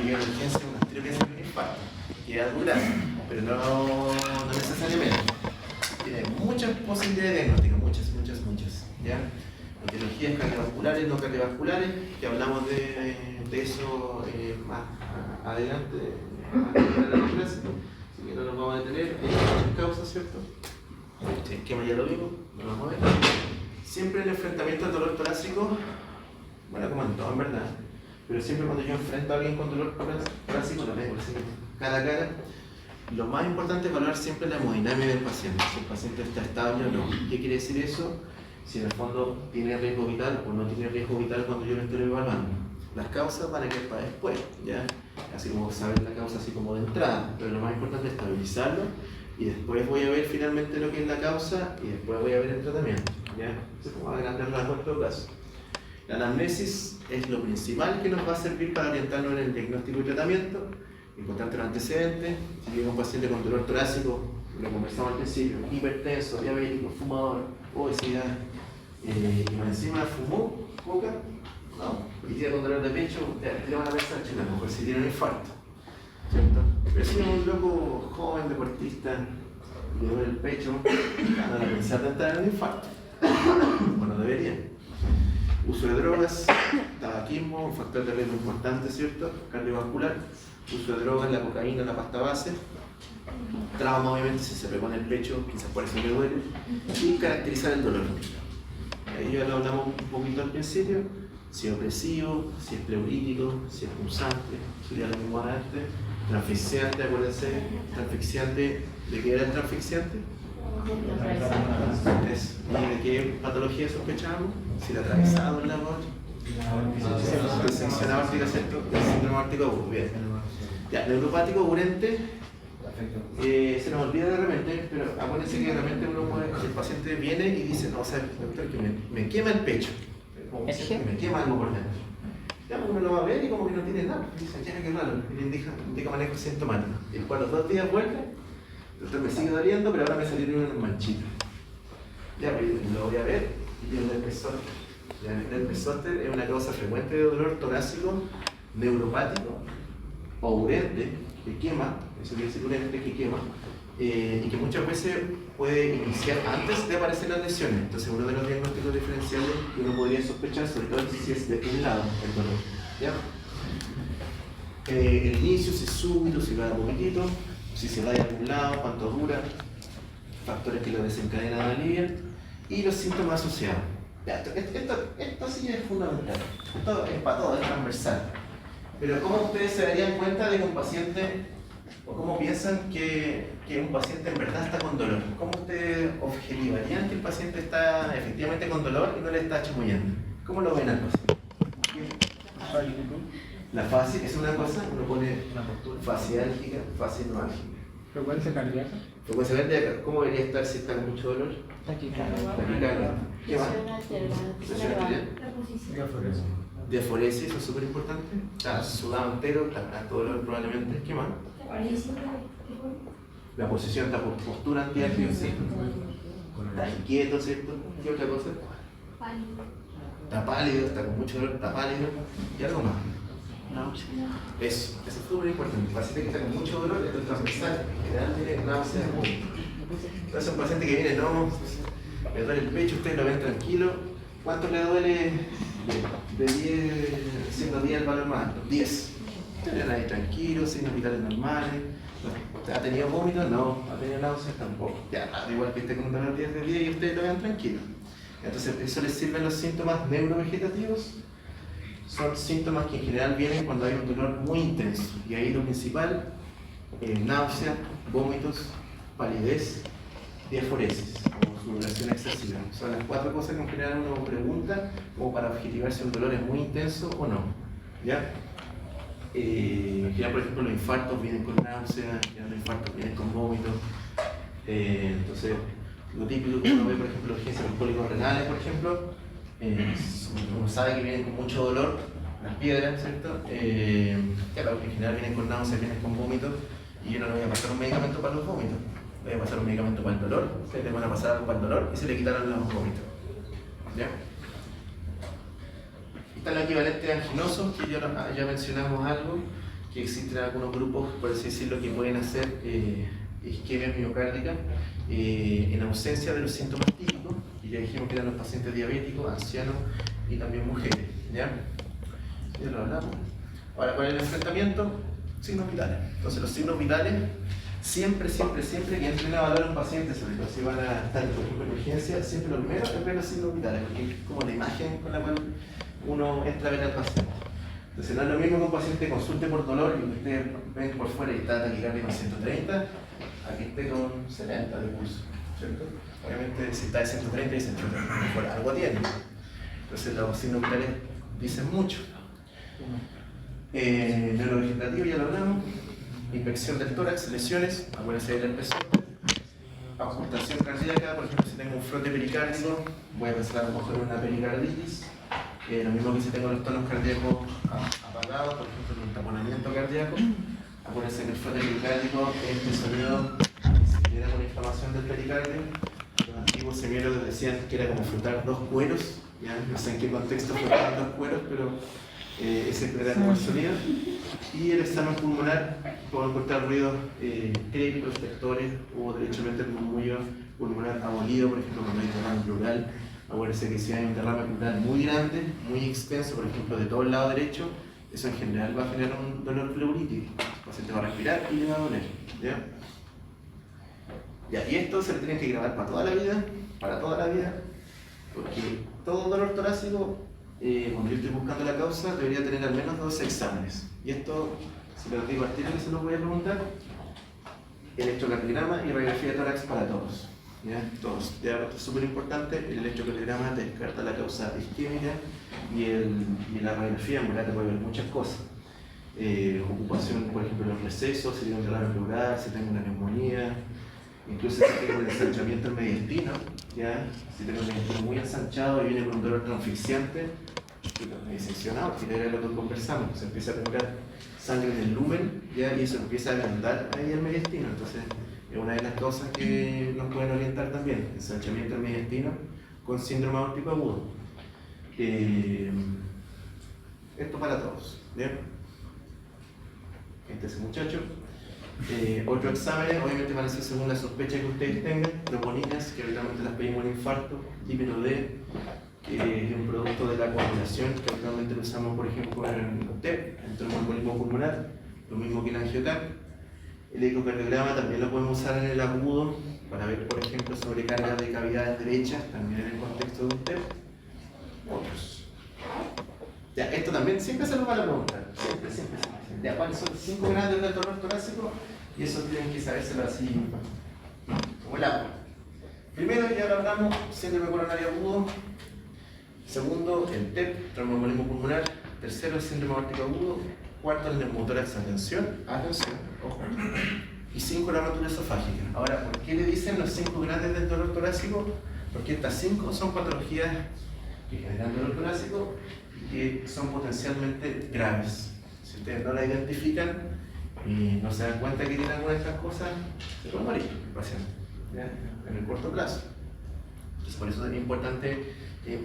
llega a urgencia unas 3 veces un infarto. Queda dura, pero no necesariamente. Tiene muchas posibilidades diagnósticas, muchas. ¿Ya? Etiologías cardiovasculares, no cardiovasculares, que hablamos de eso más adelante, en la clase, así que no nos vamos a detener. Hay muchas causas, ¿cierto? El esquema ya lo vimos, no lo vamos a ver. Siempre el enfrentamiento al dolor torácico, bueno, como en todo en verdad, pero siempre cuando yo enfrento a alguien con dolor torácico, lo veo cara a cara, lo más importante es evaluar siempre la hemodinamia del paciente, si el paciente está estable o no. ¿Qué quiere decir eso? Si en el fondo tiene riesgo vital o no tiene riesgo vital cuando yo lo estoy evaluando. Las causas van a quedar para después, ¿ya? Así como saber la causa así como de entrada, pero lo más importante es estabilizarlo y después voy a ver finalmente lo que es la causa y después voy a ver el tratamiento, ¿ya? Eso es como a grandes rasgos en todo caso. La anamnesis es lo principal que nos va a servir para orientarnos en el diagnóstico y tratamiento. Importante los antecedentes. Si llega un paciente con dolor torácico, lo conversamos al principio, hipertenso, diabético, fumador, obesidad, y más encima fumó, coca, no, y tiene con dolor de pecho, le van a pensar, a lo mejor si tiene un infarto, ¿cierto? Pero si es un loco joven, deportista, le duele el pecho, van a pensar de entrar en un infarto. Bueno, debería. Uso de drogas, tabaquismo, un factor de riesgo importante, ¿cierto? Cardiovascular. Uso de drogas, la cocaína, la pasta base. Trauma, obviamente, si se pegó en el pecho, quizás por eso le duele. Y caracterizar el dolor. Ahí ya lo hablamos un poquito al principio. Si es opresivo, si es pleurítico, si es punzante, sería lo mismo antes. Transfixiante, acuérdense, transfixiante, ¿de qué era el transfixiante? ¿Y de qué patología sospechamos? Si la atravesado en la bocha. Seccionado ártica, ¿cierto? El síndrome ártico agudo, bien. Ya, neuropático urente, se nos olvida de repente, pero acuérdense que de repente el paciente viene y dice, no, o sea, doctor, que me quema el pecho, me quema algo por dentro. Ya, uno lo va a ver y como que no tiene nada, dice, ya, qué raro, y le indica manejo sintomático. Y después a los 2 días vuelve, el doctor me sigue doliendo, pero ahora me salieron unas manchitas. Ya, pues lo voy a ver y el herpes zóster. El herpes zóster es una causa frecuente de dolor torácico neuropático o urente que quema, eso quiere decir urente que quema, y que muchas veces puede iniciar antes de aparecer las lesiones. Entonces, uno de los diagnósticos diferenciales que uno podría sospechar, sobre todo si es de un lado el dolor. ¿Ya? El inicio, si es súbito, si va de poquitito, si se va de algún lado, cuánto dura, factores que lo desencadenan a aliviar y los síntomas asociados. Esto sí es fundamental, esto es para todo, es transversal. Pero ¿cómo ustedes se darían cuenta de que un paciente, o cómo piensan que un paciente en verdad está con dolor? ¿Cómo ustedes objetivarían que el paciente está efectivamente con dolor y no le está chamullando? ¿Cómo lo ven al paciente? La fase es una cosa, uno pone faciálgica, fase noálgica. ¿Frecuencia cardíaca? Frecuencia cardíaca, ¿cómo debería estar si está con mucho dolor? Taquicardia. ¿Qué más? Presión arterial. Diaforesis, eso es súper importante. Está sudado entero, está todo dolor probablemente. ¿Qué más? La posición, está por postura antiágil, ¿cierto? Está inquieto, ¿cierto? ¿Qué otra cosa? Está pálido, está con mucho dolor, está pálido. ¿Y algo más? Eso es súper importante. El paciente que está con mucho dolor, esto es transversal, generalmente náusea. Entonces, un paciente que viene, no, le duele el pecho, ustedes lo ven tranquilo. ¿Cuánto le duele de 10, siendo 10 el valor más alto? 10. Ustedes ahí tranquilos, signos vitales normales. ¿Ha tenido vómitos? No. ¿Ha tenido náuseas? Tampoco. Ya, igual que esté con un dolor 10 de 10 y ustedes lo vean tranquilo. Entonces, eso les sirven los síntomas neurovegetativos. Son síntomas que en general vienen cuando hay un dolor muy intenso. Y ahí lo principal, náusea, vómitos, palidez, diaforesis o sudoración excesiva. Son las 4 cosas que en general uno pregunta como para objetivar si un dolor es muy intenso o no. ¿Ya? Ya por ejemplo los infartos vienen con náusea, ya los infartos vienen con vómitos. Entonces, lo típico que uno ve, por ejemplo, urgencia de los cólicos renales, por ejemplo, uno sabe que vienen con mucho dolor, las piedras, ¿cierto? Claro, que en general vienen con náuseas, vienen con vómitos, y yo no le voy a pasar un medicamento para los vómitos, le voy a pasar un medicamento para el dolor, ustedes le van a pasar algo para el dolor y se le quitaron los vómitos. ¿Ya? Está el equivalente anginoso, que ya mencionamos algo, que existen algunos grupos, por así decirlo, que pueden hacer isquemia miocárdica en ausencia de los síntomas típicos, y ya dijimos que eran los pacientes diabéticos, ancianos y también mujeres. ¿Ya? Ya lo hablamos. Ahora, ¿cuál es el enfrentamiento? Signos vitales. Entonces, los signos vitales, siempre que entren a evaluar a un paciente, sobre todo si van a estar, por ejemplo, en urgencia, siempre lo primero es ver los signos vitales, porque es como la imagen con la cual uno entra a ver al paciente. Entonces, no es lo mismo que un paciente consulte por dolor y que ustedes ven por fuera y está taquicardia con 130, a que esté con 70 de pulso, ¿cierto? Obviamente, si está de 130 dicen, mejor algo tiene. Entonces, los signos vitales dicen mucho. Neurovegetativo, ya lo hablamos. Inspección del tórax, lesiones, acuérdense del herpes zóster. Auscultación cardíaca, por ejemplo, si tengo un frote pericárdico, voy a pensar a lo mejor en una pericarditis. Lo mismo que si tengo los tonos cardíacos apagados, por ejemplo, en un taponamiento cardíaco. Acuérdense que el frote pericárdico es este sonido que se genera con inflamación del pericardio. Los antiguos semiólogos decían que era como frotar dos cueros. ¿Ya? No sé en qué contexto frotaban dos cueros, pero ese era como el sonido. Y el examen pulmonar, puedo encontrar ruidos crépitos, vectores o derechamente el murmullo pulmonar abolido, por ejemplo, cuando hay derrame pleural. Acuérdense que si hay un derrame pleural muy grande, muy extenso, por ejemplo, de todo el lado derecho, eso en general va a generar un dolor pleurítico. El paciente va a respirar y le va a doler. ¿Ya? Y esto se le tiene que grabar para toda la vida, porque todo dolor torácico, cuando yo estoy buscando la causa, debería tener al menos 2 exámenes. Y esto, si lo digo al tiro que se lo voy a preguntar, electrocardiograma y radiografía de tórax para todos. ¿Ya? Todos. Ya, esto es súper importante, el electrocardiograma te descarta la causa isquémica y la radiografía en verdad te puede ver muchas cosas. Ocupación, por ejemplo, de los recesos, si tengo un derrame pleural, si tengo una neumonía, incluso si tengo un ensanchamiento mediastino, ¿ya? Si tengo un mediastino muy ensanchado y viene con un dolor transfixiante, me diseccionado, que era lo que conversamos, se empieza a penetrar sangre en el lumen, ¿ya? Y eso empieza a agrandar ahí el mediastino. Entonces, es una de las causas que nos pueden orientar también, ensanchamiento del mediastino con síndrome aórtico agudo. Esto para todos, ¿bien? Este es el muchacho. Otros exámenes, obviamente van a ser según la sospecha que ustedes tengan, tromboninas, que habitualmente las pedimos en infarto, lípido D, que es un producto de la coagulación, que habitualmente lo usamos, por ejemplo, en el TEP, el tromboembolismo pulmonar, lo mismo que el angioTAC. El ecocardiograma también lo podemos usar en el agudo, para ver, por ejemplo, sobrecarga de cavidades derechas, también en el contexto de un TEP. Otros. Ya, esto también siempre se lo van a preguntar, siempre. Ya, ¿cuáles son 5 grandes del dolor torácico? Y eso tienen que sabérselo así, como el agua. Primero, ya lo hablamos, síndrome coronario agudo. Segundo, el TEP, tromboembolismo pulmonar. Tercero, el síndrome aórtico agudo. Cuarto, el neumotórax, atención, ojo. Y 5, la rotura esofágica. Ahora, ¿por qué le dicen los 5 grandes del dolor torácico? Porque estas 5 son patologías que generan dolor torácico y que son potencialmente graves. Si ustedes no la identifican y no se dan cuenta que tienen alguna de estas cosas, se puede morir el paciente, ¿ya? En el corto plazo. Entonces, por eso es importante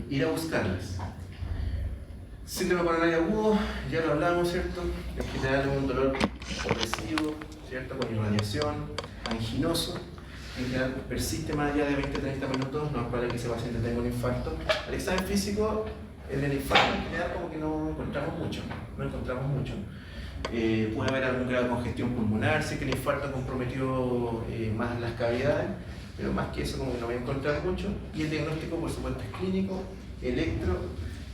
ir a buscarlas. Síndrome coronario agudo, ya lo hablamos, ¿cierto? En general es un dolor opresivo, ¿cierto? Con irradiación, anginoso. En general persiste más allá de 20-30 minutos, no es probable que ese paciente tenga un infarto. El examen físico, en el infarto en general como que no encontramos mucho. Puede haber algún grado de congestión pulmonar, sí que el infarto comprometió más las cavidades, pero más que eso como que no voy a encontrar mucho. Y el diagnóstico, por supuesto, es clínico, electro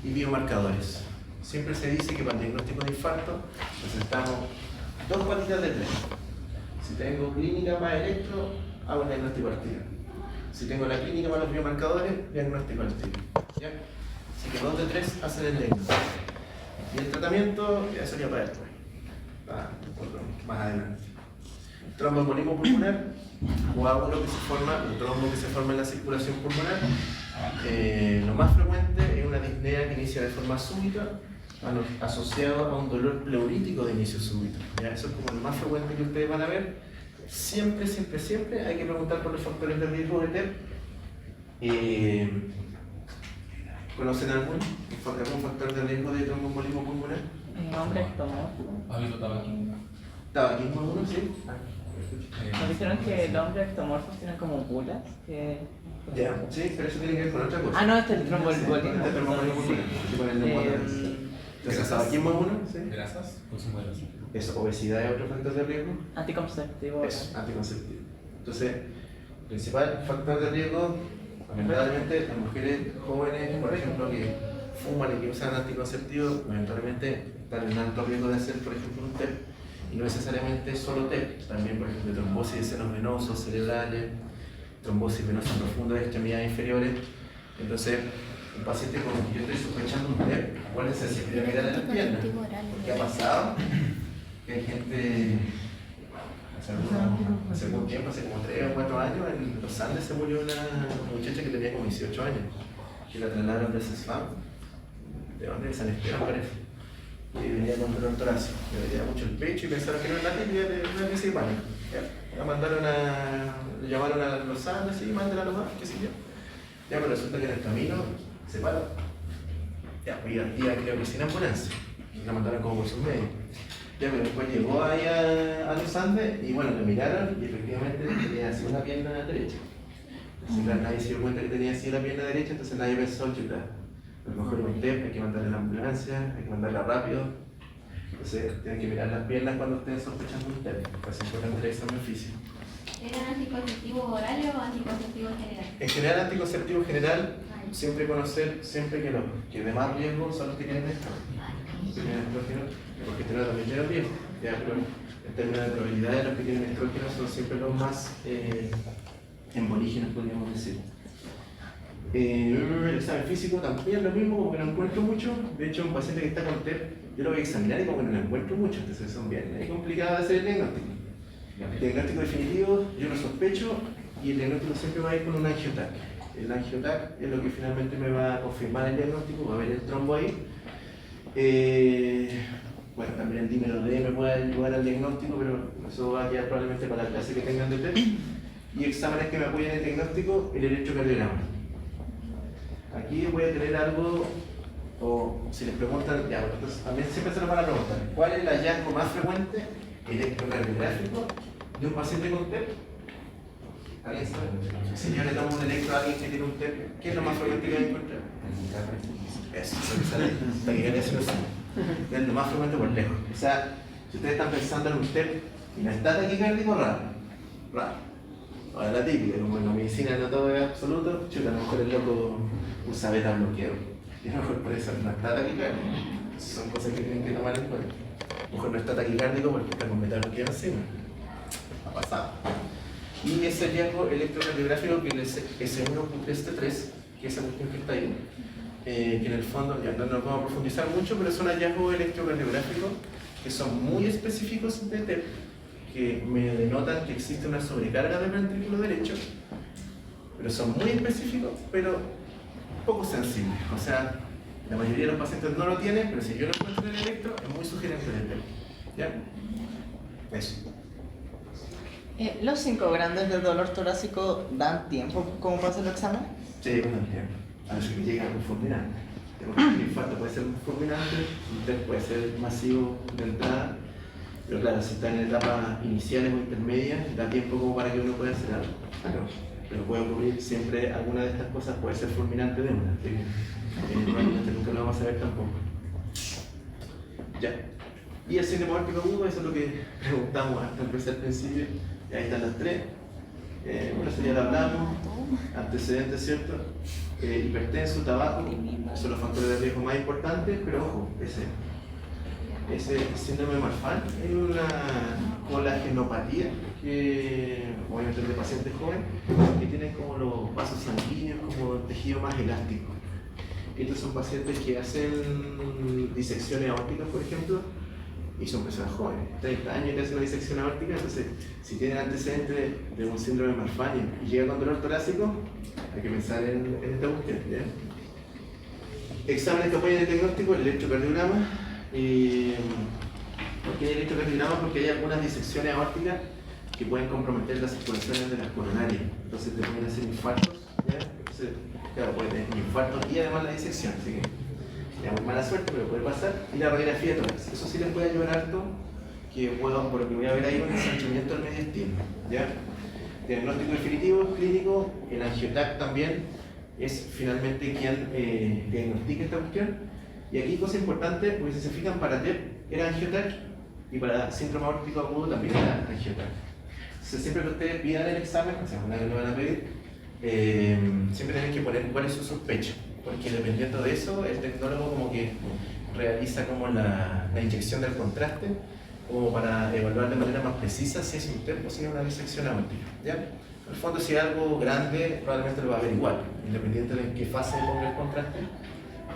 y biomarcadores. Siempre se dice que para el diagnóstico de infarto necesitamos 2 patitas de 3. Si tengo clínica más electro, hago el diagnóstico al tiro. Si tengo la clínica para los biomarcadores, diagnóstico al tiro. ¿Ya? Así que 2 de 3 hacen el diagnóstico. Y el tratamiento ya sería para después. Más adelante. Tromboembolismo pulmonar, coágulo que se forma, un trombo que se forma en la circulación pulmonar. Lo más frecuente es una disnea que inicia de forma súbita, asociado a un dolor pleurítico de inicio súbito. ¿Ya? Eso es como lo más frecuente que ustedes van a ver. Siempre hay que preguntar por los factores de riesgo de TEP. ¿Conocen algún factor de riesgo de tromboembolismo pulmonar? Hombre ectomorfo. ¿Has visto tabaquismo? Tabaquismo uno, sí. Nos dijeron que los hombres ectomorfos tienen como bulas. Ya, sí, pero eso tiene que ver con otra cosa. Ah, no, este es el tromboembolismo. Este es el tromboembolismo, sí, con el neumotórax. Entonces, tabaquismo uno, sí. ¿Grasas? Consumo de grasas. Eso, obesidad es otro factor de riesgo. Anticonceptivo. Es anticonceptivo. Entonces, principal factor de riesgo, lamentablemente, las mujeres jóvenes, por ejemplo, que fuman y que usan anticonceptivos, lamentablemente están en alto riesgo de hacer, por ejemplo, un TEP. Y no necesariamente solo TEP, también, por ejemplo, trombosis de senos venosos, cerebrales, trombosis venosa profunda de extremidades inferiores. Entonces, un paciente con yo estoy sospechando un TEP, ¿cuál es el secreto de mirar en las piernas? ¿Qué ha pasado? Que hay gente, hace algún tiempo, hace como 3 o 4 años, en los Andes se murió una muchacha que tenía como 18 años, que la trasladaron de CESFAM, ¿de dónde? De San Esteban parece. Y venía con dolor torácico, le dolía mucho el pecho y pensaron que no era la típica de una crisis de pánico. La mandaron le llamaron a los Andes y mándenla nomás, qué sé yo. Ya, pero resulta que en el camino se paró. Ya, pues iba creo que sin ambulancia. La mandaron como por sus medios. Ya, pero después llegó ahí a los Andes y bueno, lo miraron y efectivamente tenía así una pierna derecha. Entonces, claro, nadie se dio cuenta que tenía así la pierna derecha, entonces nadie pensó, chuta, a lo mejor un TEP, hay que mandarle a la ambulancia, hay que mandarla rápido. Entonces, tienen que mirar las piernas cuando estén sospechando un TEP. Es importante el examen físico. ¿Eran anticonceptivos orales o anticonceptivos generales? En general, anticonceptivo general, siempre conocer siempre que los que de más riesgo son los que tienen estrógeno, porque estrógeno también tiene riesgo, ya, pero en términos de probabilidad, los que tienen estrógeno son siempre los más embolígenos, podríamos decir. El examen físico también lo mismo, como que no encuentro mucho. De hecho, un paciente que está con TEP, yo lo voy a examinar y como que no lo encuentro mucho, entonces son bien complicados de hacer el diagnóstico. El diagnóstico definitivo, yo lo sospecho y el diagnóstico siempre va a ir con un angiotac. El angiotac es lo que finalmente me va a confirmar el diagnóstico, va a haber el trombo ahí. Bueno, también el dímero D me puede ayudar al diagnóstico, pero eso va a quedar probablemente para la clase que tengan de TEP. Y exámenes que me apoyen en el diagnóstico, el electrocardiograma. Aquí voy a tener algo, o si les preguntan, ya, entonces también siempre se nos van a preguntar, ¿cuál es el hallazgo más frecuente electrocardiográfico de un paciente con TEP? ¿Alguien sabe? Si yo le tomo un electro a alguien que tiene un TEP, ¿qué es lo más frecuente que va a encontrar? Eso, lo que sale, taquicardia sinusal. Es lo más frecuente por lejos. O sea, si ustedes están pensando en un TEP y no está taquicárdico, raro. Ahora la típica, como en la medicina no todo es absoluto, chuta, a lo mejor el loco usa beta bloqueo. Y a lo mejor por eso no está taquicárdico. Son cosas que tienen que tomar en cuenta. A lo mejor no está taquicárdico porque está con beta bloqueo encima. Ha pasado. Y ese hallazgo electrocardiográfico que es S1.3, que es esa cuestión que está ahí, que en el fondo, ya no nos vamos a profundizar mucho, pero son hallazgos electrocardiográficos que son muy específicos de TEP, que me denotan que existe una sobrecarga del ventrículo derecho, pero son muy específicos, pero poco sensibles. O sea, la mayoría de los pacientes no lo tienen, pero si yo lo encuentro en el electro, es muy sugerente del TEP. ¿Ya? Eso. ¿Los 5 grandes de dolor torácico dan tiempo como para hacer el examen? Sí, bueno, entiendo. A veces que llega un fulminante. El infarto puede ser un fulminante, un TEP puede ser masivo de entrada, pero claro, si está en etapas iniciales o intermedias, da tiempo como para que uno pueda hacer algo. Claro, pero puede ocurrir siempre alguna de estas cosas, puede ser fulminante de una, así que probablemente nunca lo vamos a saber tampoco. Ya. Y el síndrome aórtico agudo, eso es lo que preguntamos hasta empezar al principio. Y ahí están las tres. Bueno, eso ya lo hablamos. Antecedentes, ¿cierto? Hipertenso, tabaco, son los factores de riesgo más importantes, pero ojo, ese síndrome de Marfan es una colagenopatía que obviamente es de pacientes jóvenes que tienen como los vasos sanguíneos como tejido más elástico. Estos son pacientes que hacen disecciones aórticas, por ejemplo, y son personas jóvenes, 30 años que hacen una disección aórtica. Entonces, si tienen antecedentes de un síndrome de Marfan y llega con dolor torácico, hay que pensar en esta cuestión. Exámenes que apoyan el diagnóstico, el electrocardiograma. ¿Por qué hay electrocardiograma? Porque hay algunas disecciones aórticas que pueden comprometer las circulaciones de las coronarias. Entonces te pueden hacer infartos, ¿ya? Entonces, claro, puede tener un infarto y además la disección. Así que ya muy mala suerte, pero puede pasar, y la radiografía de tórax. Eso sí les puede ayudar harto, que puedo, por lo que voy a ver ahí, un ensanchamiento del mediastino, ¿ya? Diagnóstico definitivo, clínico, el angiotac también es finalmente quien diagnostica esta cuestión. Y aquí cosa importante, porque si se fijan, para TEP era angiotac y para síndrome aórtico agudo también era angiotac. Entonces, siempre que ustedes pidan el examen, o sea, una vez lo van a pedir, siempre tienen que poner cuál es su sospecha, porque dependiendo de eso, el tecnólogo como que realiza como la inyección del contraste, como para evaluar de manera más precisa si es un TEP o si es una disección aórtica, ¿ya? En el fondo, si es algo grande, probablemente lo va a ver igual, independiente de en qué fase ponga el contraste,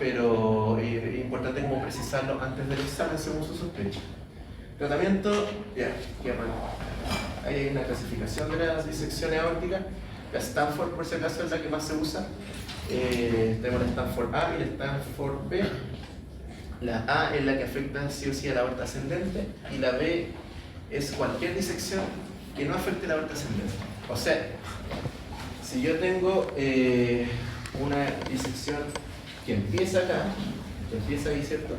pero es importante como precisarlo antes del examen según su sospecha. Tratamiento, ya, hay una clasificación de las disecciones aórticas. La Stanford, por si acaso, es la que más se usa. Tenemos la Stanford A y la Stanford B. La A es la que afecta sí o sí a la aorta ascendente, y la B es cualquier disección que no afecte la aorta ascendente. O sea, si yo tengo una disección que empieza acá, que empieza ahí, ¿cierto?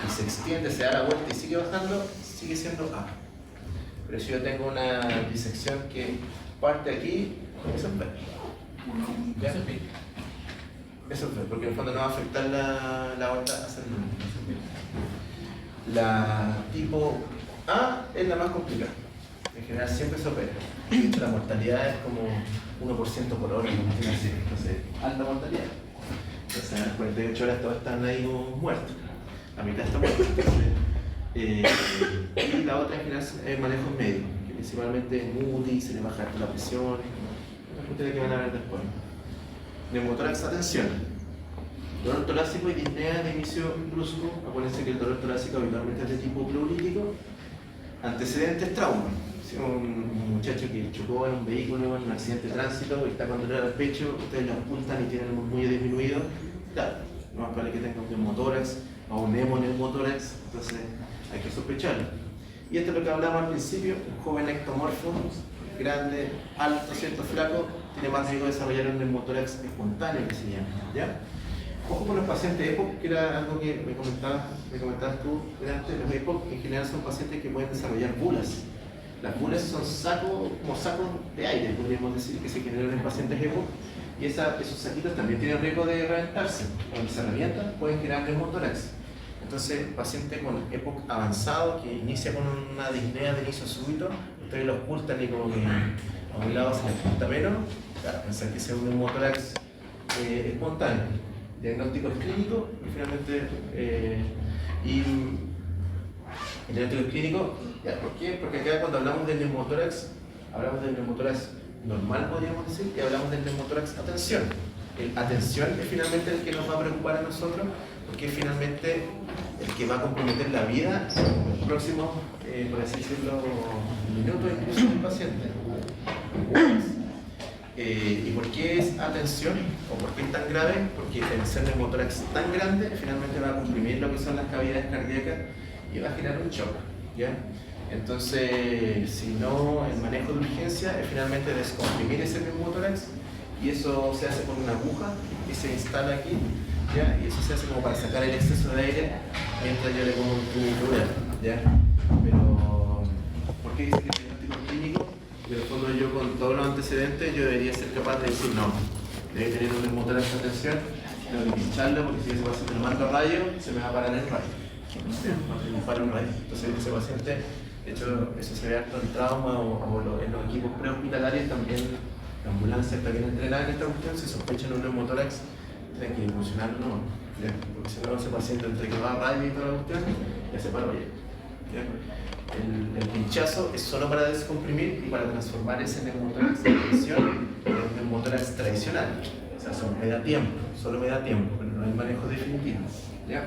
Y se extiende, se da la vuelta y sigue bajando, sigue siendo A. Pero si yo tengo una disección que parte aquí, eso es B. ¿Ya? Eso es B, porque en el fondo no va a afectar la aorta ascendente. La tipo A es la más complicada. En general siempre se opera. De hecho, la mortalidad es como 1% por hora, entonces alta mortalidad. Entonces, a las 48 horas todos están ahí muertos. La mitad está muerta. Y la otra en general es manejo médico, que principalmente es MUTI, se le baja la presión, las cuestiones que van a ver después. Neumotórax, atención. Dolor torácico y disnea de inicio brusco. Acuérdense que el dolor torácico habitualmente es de tipo pleurolítico. Antecedentes, trauma. Si un muchacho que chocó en un vehículo, en un accidente de tránsito y está con dolor al pecho, ustedes lo ocultan y tienen el muy disminuido, claro, no más vale que tenga un neumotórax o un hemoneumotórax, entonces hay que sospecharlo. Y esto es lo que hablábamos al principio: un joven ectomorfo, grande, alto, ¿cierto? Flaco, tiene más riesgo de desarrollar un neumotórax espontáneo, que se llama, ¿ya? Ojo con los pacientes EPOC, que era algo que me comentabas tú antes. Los EPOC en general son pacientes que pueden desarrollar bulas. Las bulas son como sacos de aire, podríamos decir, que se generan en pacientes EPOC, y esos saquitos también tienen riesgo de reventarse. Cuando se revientan pueden generar neumotórax. Entonces, paciente con EPOC avanzado que inicia con una disnea de inicio súbito, ustedes lo ocultan y como que a un lado se les oculta menos, claro, pensar que sea un neumotórax espontáneo. Diagnóstico es clínico y finalmente el diagnóstico es clínico. ¿Ya? ¿Por qué? Porque acá cuando hablamos del neumotórax, hablamos del neumotórax normal, podríamos decir, y hablamos del neumotórax atención. El atención es finalmente el que nos va a preocupar a nosotros, porque es finalmente el que va a comprometer la vida en los próximos, por así decirlo, minutos incluso del paciente. ¿Y por qué es atención? ¿O por qué es tan grave? Porque el ser neumotórax tan grande finalmente va a comprimir lo que son las cavidades cardíacas y va a generar un shock, ¿ya? Entonces, si no, el manejo de urgencia es finalmente descomprimir ese neumotórax, y eso se hace con una aguja que se instala aquí, ¿ya? Y eso se hace como para sacar el exceso de aire mientras yo le pongo un tubo, ¿ya? Pero, ¿por qué dice que es diagnóstico clínico? En el fondo, yo con todos los antecedentes yo debería ser capaz de decir no, debe tener un neumotórax de atención, tengo que pincharlo, porque si ese paciente lo mando a radio, se me va a parar el radio. Me para un radio. Entonces ese paciente, de hecho, eso se ve harto en trauma o en los equipos prehospitalarios también. La ambulancia está bien entrenada en esta cuestión. Si sospechan un neumotórax, tienen que impulsionarlo, no, ¿ya? Porque si no, ese paciente, entre que va a radio y toda la cuestión, ya se paró ya. El pinchazo es solo para descomprimir y para transformar ese neumotórax de tensión en un neumotórax tradicional. O sea, solo me da tiempo, pero no hay manejo definitivo, ¿ya?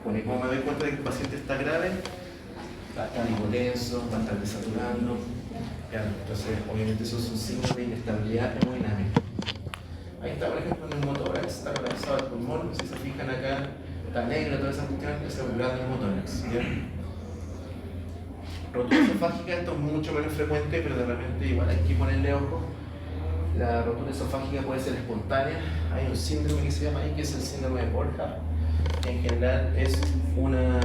Bueno, y como me doy cuenta de que el paciente está grave, va a estar hipotenso, va a estar desaturando, ¿ya? Entonces, obviamente, esos son signos de inestabilidad hemodinámica. Ahí está, por ejemplo, el neumotórax, está colapsado el pulmón. Si se fijan acá, está negro toda esa cuestión, ese es un gran neumotórax, ¿ya? Rotura esofágica, esto es mucho menos frecuente, pero de repente igual hay que ponerle ojo. la rotura esofágica puede ser espontánea. Hay un síndrome que se llama ahí, que es el síndrome de Borja. En general es una...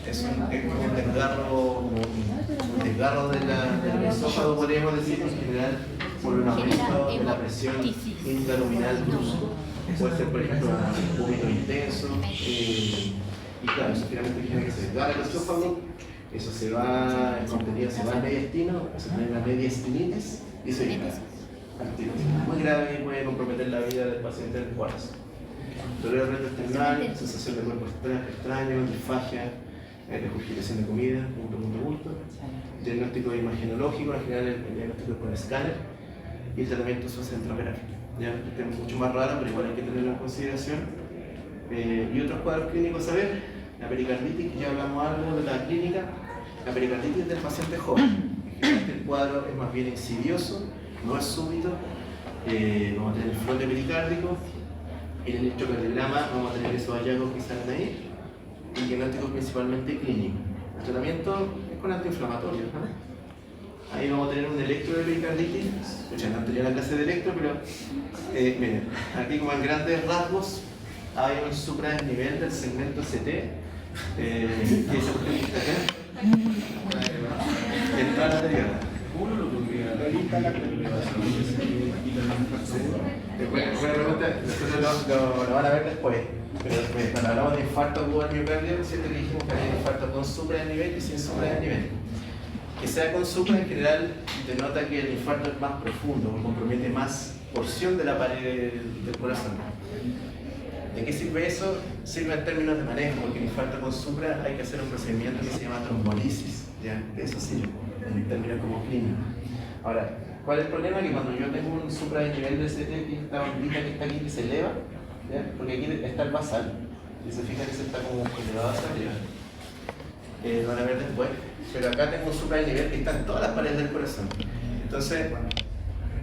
Es un desgarro del esófago, podríamos decir, en general, por un aumento de la presión intraluminal brusco. Puede ser, por ejemplo, un vómito intenso. Y claro, eso finalmente genera que se desgarra el esófago. Eso se va, el contenido se va al mediastino, se tiene una mediastinitis y se dispara. Muy grave y puede comprometer la vida del paciente del cuarzo. Dolor retroesternal, sensación de cuerpo extraño, disfagia, regurgitación de comida, bulto. Diagnóstico imagenológico, en general el diagnóstico es con escáner y el tratamiento es intraoperable. Ya, este es mucho más raro, pero igual hay que tenerlo en consideración. Y otros cuadros clínicos a ver, la pericarditis, que ya hablamos algo de la clínica. La pericarditis del paciente joven. En general el cuadro es más bien insidioso, no es súbito. Vamos a tener el frote pericárdico. En el electrocardiograma vamos a tener esos hallazgos que salen ahí. El diagnóstico principalmente clínico. El tratamiento es con antiinflamatorios, ¿no? Ahí vamos a tener un electro de pericarditis. Escuchen, no tenía la clase de electro, pero miren, aquí como en grandes rasgos hay un supradesnivel del segmento CT, que es acá, en toda la teoría. Buena pregunta, nosotros lo van a ver después. Pero cuando hablamos de infarto agudo al miocardio, siempre que dijimos que hay infarto con supradesnivel y sin supradesnivel. Que sea con supra en general denota que el infarto es más profundo, compromete más porción de la pared del corazón. ¿De qué sirve eso? Sirve en términos de manejo, porque el infarto con supra hay que hacer un procedimiento que se llama trombolisis, ¿ya? Eso sirve, en términos como clínicos. Ahora, ¿cuál es el problema? Que cuando yo tengo un supradesnivel de CT, que esta bandita que está aquí que se eleva, ¿ya? Porque aquí está el basal, y se fija que se está como elevado hacia arriba. Lo van a ver después, pero acá tengo un supradesnivel que está en todas las paredes del corazón. Entonces,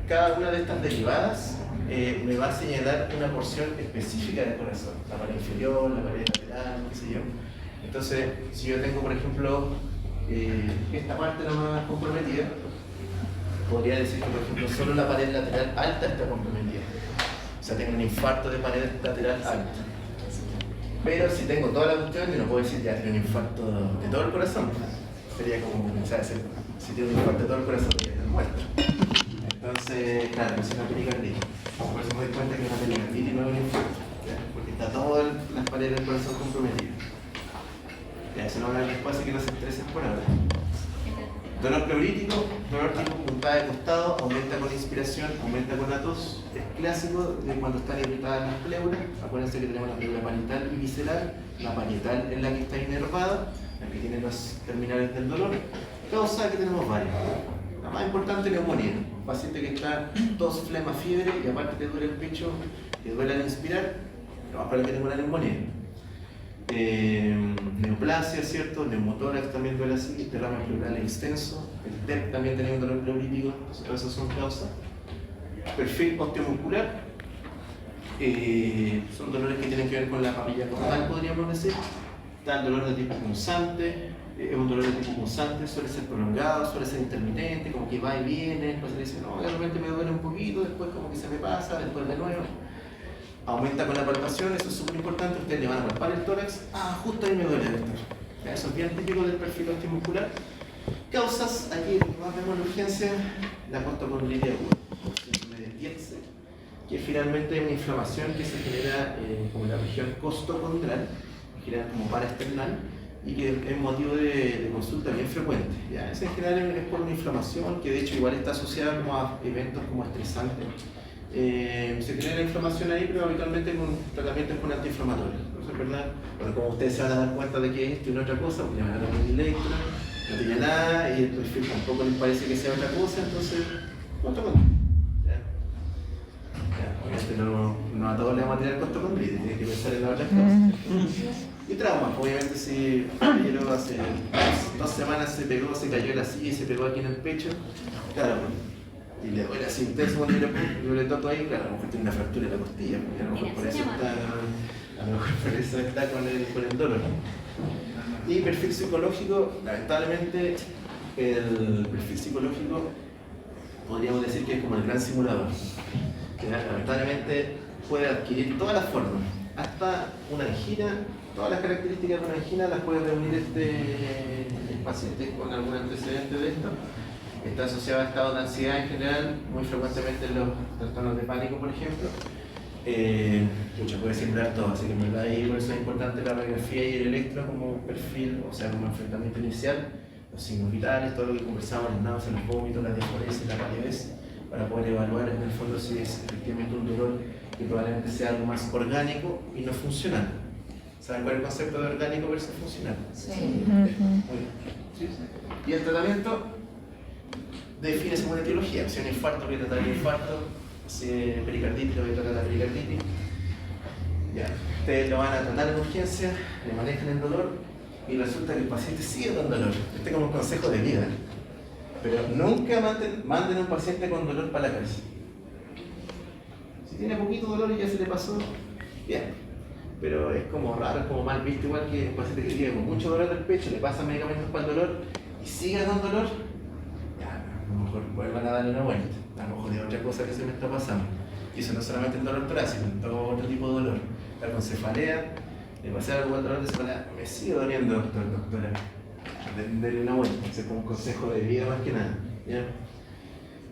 cada una de estas derivadas me va a señalar una porción específica del corazón, la pared inferior, la pared lateral, qué sé yo. Entonces, si yo tengo, por ejemplo, esta parte no más comprometida, podría decir que, por ejemplo, solo la pared lateral alta está comprometida. O sea, tengo un infarto de pared lateral alta. Pero si tengo toda la cuestión, yo no puedo decir ya tengo un infarto de todo el corazón. Sería como, o sea, si tengo un infarto de todo el corazón, ya estoy muerto. Entonces, claro, es una pericarditis. Por eso me doy cuenta que es una pericarditis y no es un infarto, ¿ya? Porque está todas las paredes del corazón comprometidas. Ya, eso no va a dar espacio que no se estresen por ahora. Dolor pleurítico, dolor tipo puntada de costado, aumenta con inspiración, aumenta con la tos. Es clásico de cuando están irritadas las pleuras. Acuérdense que tenemos la pleura parietal y visceral. La parietal es la que está inervada, la que tiene los terminales del dolor. Causa que tenemos varias. La más importante, neumonía. Un paciente que está tos, flema, fiebre y aparte te duele el pecho, te duele al inspirar, lo más probable es que tenga una neumonía. Neoplasia, ¿cierto? Neumotórax también duele así, derrame pleural extenso, el TEP también tiene un dolor pleurítico, todas esas son causas. Perfil osteomuscular, son dolores que tienen que ver con la papilla costal, podríamos decir. Está el dolor de tipo punzante, es un dolor de tipo punzante, suele ser prolongado, suele ser intermitente, como que va y viene, después se dice, no, de repente me duele un poquito, después como que se me pasa, después de nuevo. Aumenta con la palpación, eso es súper importante, ustedes le van a palpar el tórax, justo ahí me duele esto. Eso es bien típico del perfil osteomuscular. Causas, aquí más vemos la urgencia, la costocondritis aguda, síndrome de Tietze, que finalmente es una inflamación que se genera como en la región costocondral, que genera como paraesternal, y que es motivo de consulta bien frecuente. ¿Ya? Eso en general es por una inflamación, que de hecho igual está asociada como a eventos como estresantes. Se genera inflamación ahí, pero habitualmente con tratamientos con antiinflamatorios. Entonces, ¿verdad? Bueno, como ustedes se van a dar cuenta de que es esto y no otra cosa, porque le van a dar un electro, no tiene nada, y el perfil tampoco les parece que sea otra cosa, entonces, costocondritis. Obviamente no a todos le vamos a tirar costocondritis, tienen que pensar en las otras cosas. Y traumas, obviamente si Piero hace 2 semanas se cayó en la silla y se pegó aquí en el pecho, claro, y le duele así intenso cuando yo le toco ahí, claro, a lo mejor tiene una fractura en la costilla, porque a lo mejor por eso está con el dolor. Y perfil psicológico, lamentablemente, el perfil psicológico podríamos decir que es como el gran simulador, que lamentablemente puede adquirir todas las formas, hasta una angina, todas las características de una angina las puede reunir el paciente con algún antecedente de esto. Está asociado a estados de ansiedad en general, muy frecuentemente en los trastornos de pánico, por ejemplo. Puede simular todo, así que en verdad ahí por eso es importante la radiografía y el electro como perfil, o sea, como enfrentamiento inicial, los signos vitales, todo lo que conversamos, las náuseas, los vómitos, la disforesis, la palidez, para poder evaluar en el fondo si es efectivamente un dolor que probablemente sea algo más orgánico y no funcional. ¿Saben cuál es el concepto de orgánico versus funcional? Sí. Muy bien. ¿Sí? Y el tratamiento define según etiología, si es un infarto, voy a tratar el infarto, si es pericarditis, voy a tratar la pericarditis. Ya. Ustedes lo van a tratar en urgencia, le manejan el dolor y resulta que el paciente sigue con dolor. Este es como un consejo de vida. Pero nunca manden a un paciente con dolor para la casa. Si tiene poquito dolor y ya se le pasó, bien. Pero es como raro, es como mal visto, igual que un paciente que tiene con mucho dolor del pecho, le pasan medicamentos para el dolor y sigue con dolor, ya, a lo mejor vuelvan a darle una vuelta. A lo mejor hay otra cosa que se me está pasando. Y eso no es solamente el dolor torácico, todo otro tipo de dolor. La con cefalea, le pasé algo al dolor de cefalea, me sigue doliendo, doctora. Denle una vuelta, ese es como un consejo de vida más que nada. ¿Ya?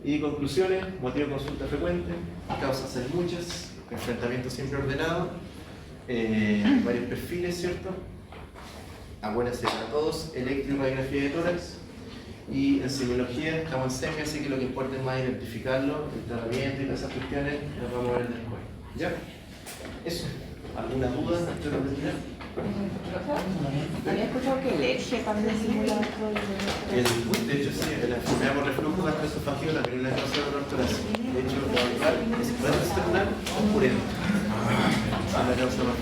Y conclusiones, motivo de consulta frecuente, causas hay muchas, enfrentamiento siempre ordenado, varios perfiles, ¿cierto? Acuérdense para todos, electro y radiografía de tórax. Y en semiología estamos en semi, así que lo que importa es más identificarlo, el tratamiento y todas esas cuestiones, las vamos a ver después. ¿Ya? Eso. ¿Alguna duda antes de terminar? Había escuchado que el eje también simula algo De hecho, sí, la enfermedad por reflujo gastroesofágico también es una causa de dolor torácico. De hecho, lo habitual es puede externar o purente. Es la causa más